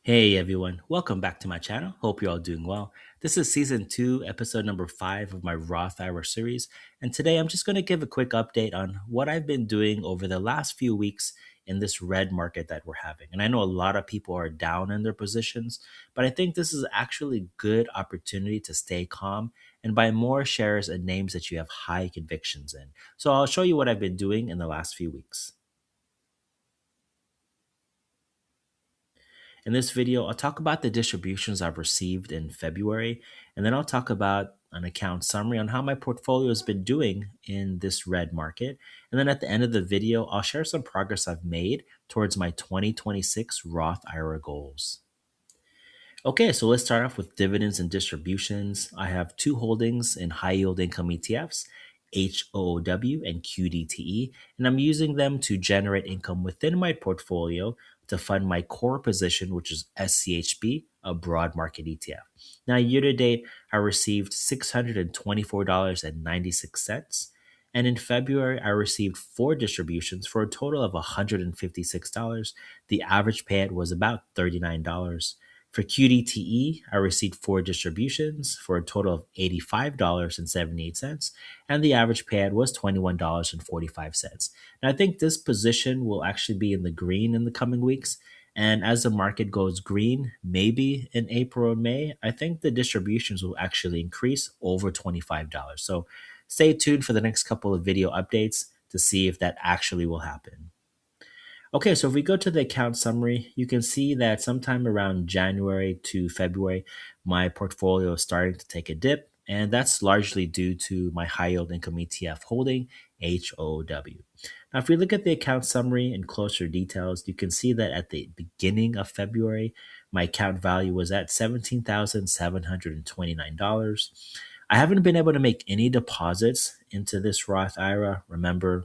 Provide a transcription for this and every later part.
Hey everyone, welcome back to my channel. Hope you're all doing well. This is season 2, episode number 5 of my Roth IRA series. And today I'm just going to give a quick update on what I've been doing over the last few weeks in this red market that we're having. And I know a lot of people are down in their positions, but I think this is actually a good opportunity to stay calm and buy more shares and names that you have high convictions in. So I'll show you what I've been doing in the last few weeks. In this video, I'll talk about the distributions I've received in February, and then I'll talk about an account summary on how my portfolio has been doing in this red market. And then at the end of the video, I'll share some progress I've made towards my 2026 Roth IRA goals. Okay, so let's start off with dividends and distributions. I have two holdings in high yield income ETFs, HOOW and QDTE, and I'm using them to generate income within my portfolio to fund my core position, which is SCHB, a broad market ETF. Now, year to date, I received $624.96. And in February, I received four distributions for a total of $156. The average payout was about $39. For QDTE, I received four distributions for a total of $85.78, and the average payout was $21.45. Now, I think this position will actually be in the green in the coming weeks. And as the market goes green, maybe in April or May, I think the distributions will actually increase over $25. So stay tuned for the next couple of video updates to see if that actually will happen. Okay, so if we go to the account summary, you can see that sometime around January to February, my portfolio is starting to take a dip, and that's largely due to my high yield income ETF holding, HOW. Now, if we look at the account summary in closer details, you can see that at the beginning of February, my account value was at $17,729. I haven't been able to make any deposits into this Roth IRA. Remember,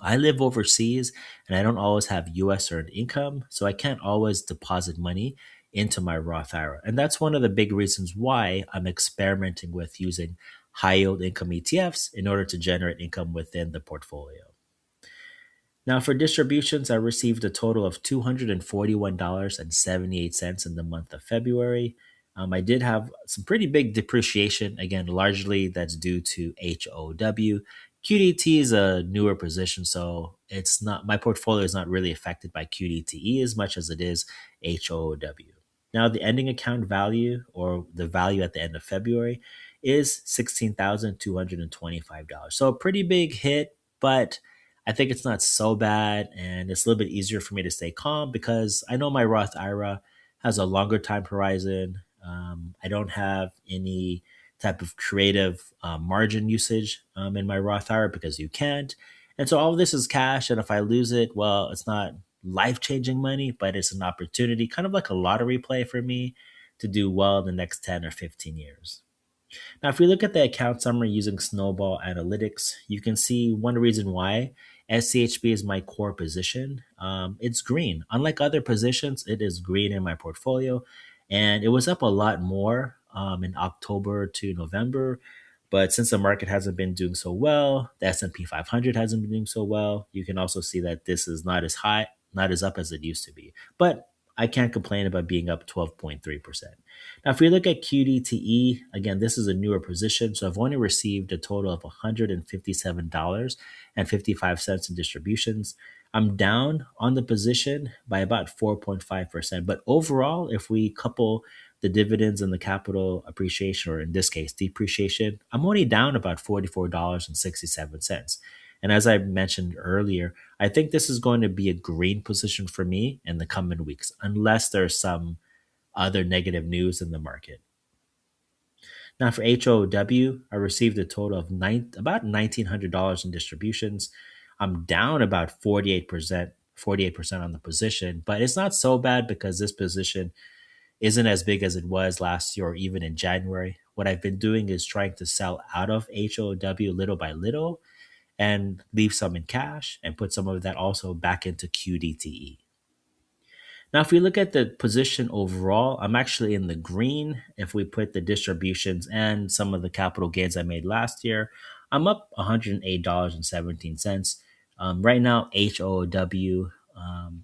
I live overseas and I don't always have US earned income, so I can't always deposit money into my Roth IRA. And that's one of the big reasons why I'm experimenting with using high yield income ETFs in order to generate income within the portfolio. Now, for distributions, I received a total of $241.78 in the month of February. I did have some pretty big depreciation. Again, largely that's due to HOW. QDT is a newer position, so it's not my portfolio is not really affected by QDTE as much as it is HOW. Now, the ending account value or the value at the end of February is $16,225. So a pretty big hit, but I think it's not so bad, and it's a little bit easier for me to stay calm because I know my Roth IRA has a longer time horizon. I don't have any type of creative margin usage in my Roth IRA because you can't. And so all of this is cash, and if I lose it, well, it's not life changing money, but it's an opportunity, kind of like a lottery play for me to do well in the next 10 or 15 years. Now, if we look at the account summary using Snowball Analytics, you can see one reason why SCHB is my core position. It's green. Unlike other positions, it is green in my portfolio, and it was up a lot more in October to November. But since the market hasn't been doing so well, the S&P 500 hasn't been doing so well, you can also see that this is not as high, not as up as it used to be. But I can't complain about being up 12.3%. Now, if we look at QDTE, again, this is a newer position, so I've only received a total of $157.55 in distributions. I'm down on the position by about 4.5%, but overall, if we couple the dividends and the capital appreciation, or in this case, depreciation, I'm only down about $44.67. And as I mentioned earlier, I think this is going to be a green position for me in the coming weeks, unless there's some other negative news in the market. Now, for HOW, I received a total of about $1,900 in distributions. I'm down about 48% on the position, but it's not so bad because this position isn't as big as it was last year or even in January. What I've been doing is trying to sell out of HOW little by little and leave some in cash and put some of that also back into QDTE. Now, if we look at the position overall, I'm actually in the green. If we put the distributions and some of the capital gains I made last year, I'm up $108.17. Right now, HOW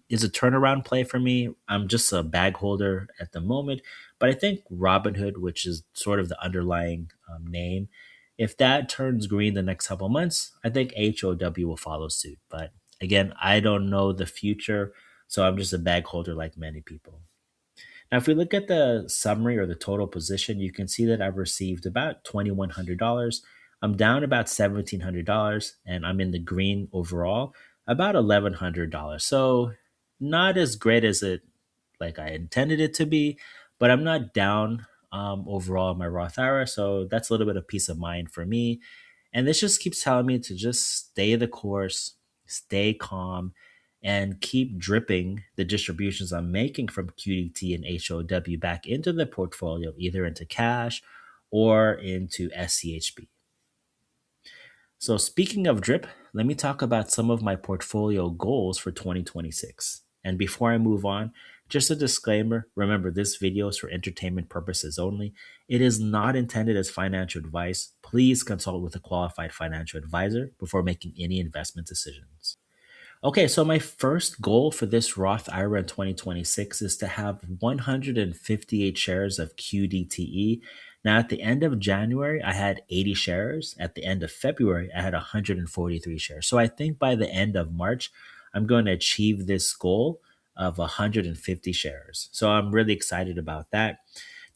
is a turnaround play for me. I'm just a bag holder at the moment, but I think Robinhood, which is sort of the underlying name, if that turns green the next couple months, I think HOW will follow suit. But again, I don't know the future, so I'm just a bag holder like many people. Now, if we look at the summary or the total position, you can see that I've received about $2,100. I'm down about $1,700, and I'm in the green overall, about $1,100. So not as great as it like I intended it to be, but I'm not down overall in my Roth IRA. So that's a little bit of peace of mind for me. And this just keeps telling me to just stay the course, stay calm, and keep dripping the distributions I'm making from QDT and HOW back into the portfolio, either into cash or into SCHB. So, speaking of drip, let me talk about some of my portfolio goals for 2026. And before I move on, just a disclaimer, remember this video is for entertainment purposes only. It is not intended as financial advice. Please consult with a qualified financial advisor before making any investment decisions. Okay, so my first goal for this Roth IRA in 2026 is to have 158 shares of QDTE. Now, at the end of January, I had 80 shares. At the end of February, I had 143 shares. So I think by the end of March, I'm going to achieve this goal of 150 shares. So I'm really excited about that.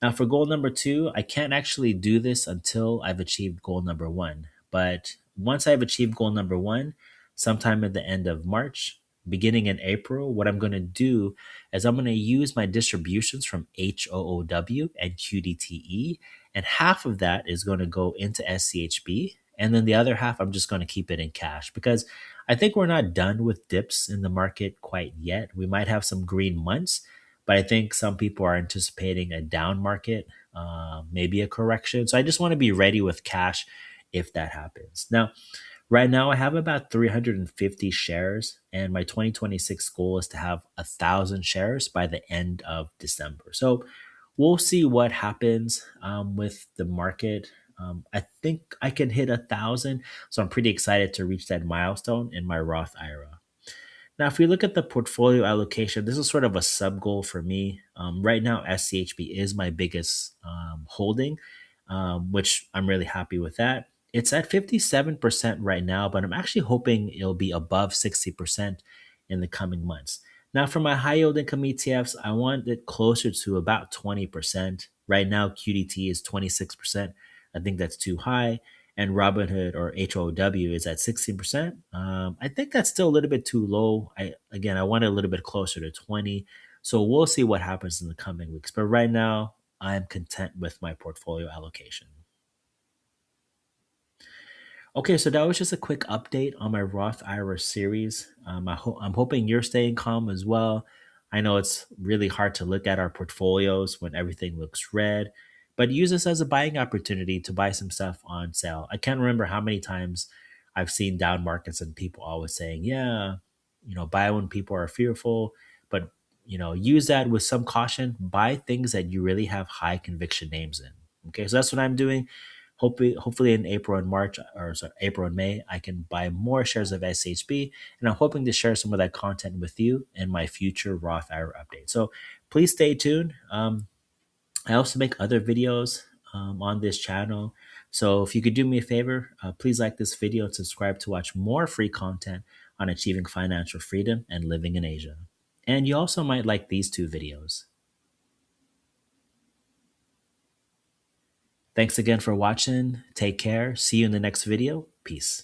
Now, for goal number two, I can't actually do this until I've achieved goal number one. But once I've achieved goal number one, sometime at the end of March, beginning in April, what I'm going to do is I'm going to use my distributions from HOOW and QDTE, and half of that is going to go into SCHB. And then the other half, I'm just going to keep it in cash because I think we're not done with dips in the market quite yet. We might have some green months, but I think some people are anticipating a down market, maybe a correction. So I just want to be ready with cash if that happens. Now, right now, I have about 350 shares, and my 2026 goal is to have 1,000 shares by the end of December. So we'll see what happens with the market. I think I can hit 1,000, so I'm pretty excited to reach that milestone in my Roth IRA. Now, if we look at the portfolio allocation, this is sort of a sub goal for me. Right now, SCHB is my biggest holding, which I'm really happy with that. It's at 57% right now, but I'm actually hoping it'll be above 60% in the coming months. Now, for my high yield income ETFs, I want it closer to about 20%. Right now, QDT is 26%. I think that's too high, and Robinhood or HOW is at 16%. I think that's still a little bit too low. I want it a little bit closer to 20. So we'll see what happens in the coming weeks. But right now, I'm content with my portfolio allocation. Okay, so that was just a quick update on my Roth IRA series. I'm hoping you're staying calm as well. I know it's really hard to look at our portfolios when everything looks red, but use this as a buying opportunity to buy some stuff on sale. I can't remember how many times I've seen down markets and people always saying, yeah, buy when people are fearful, but use that with some caution. Buy things that you really have high conviction names in. Okay, so that's what I'm doing. Hopefully in April and March, or sorry, April and May, I can buy more shares of SHB, and I'm hoping to share some of that content with you in my future Roth IRA update. So please stay tuned. I also make other videos on this channel. So if you could do me a favor, please like this video and subscribe to watch more free content on achieving financial freedom and living in Asia. And you also might like these two videos. Thanks again for watching. Take care. See you in the next video. Peace.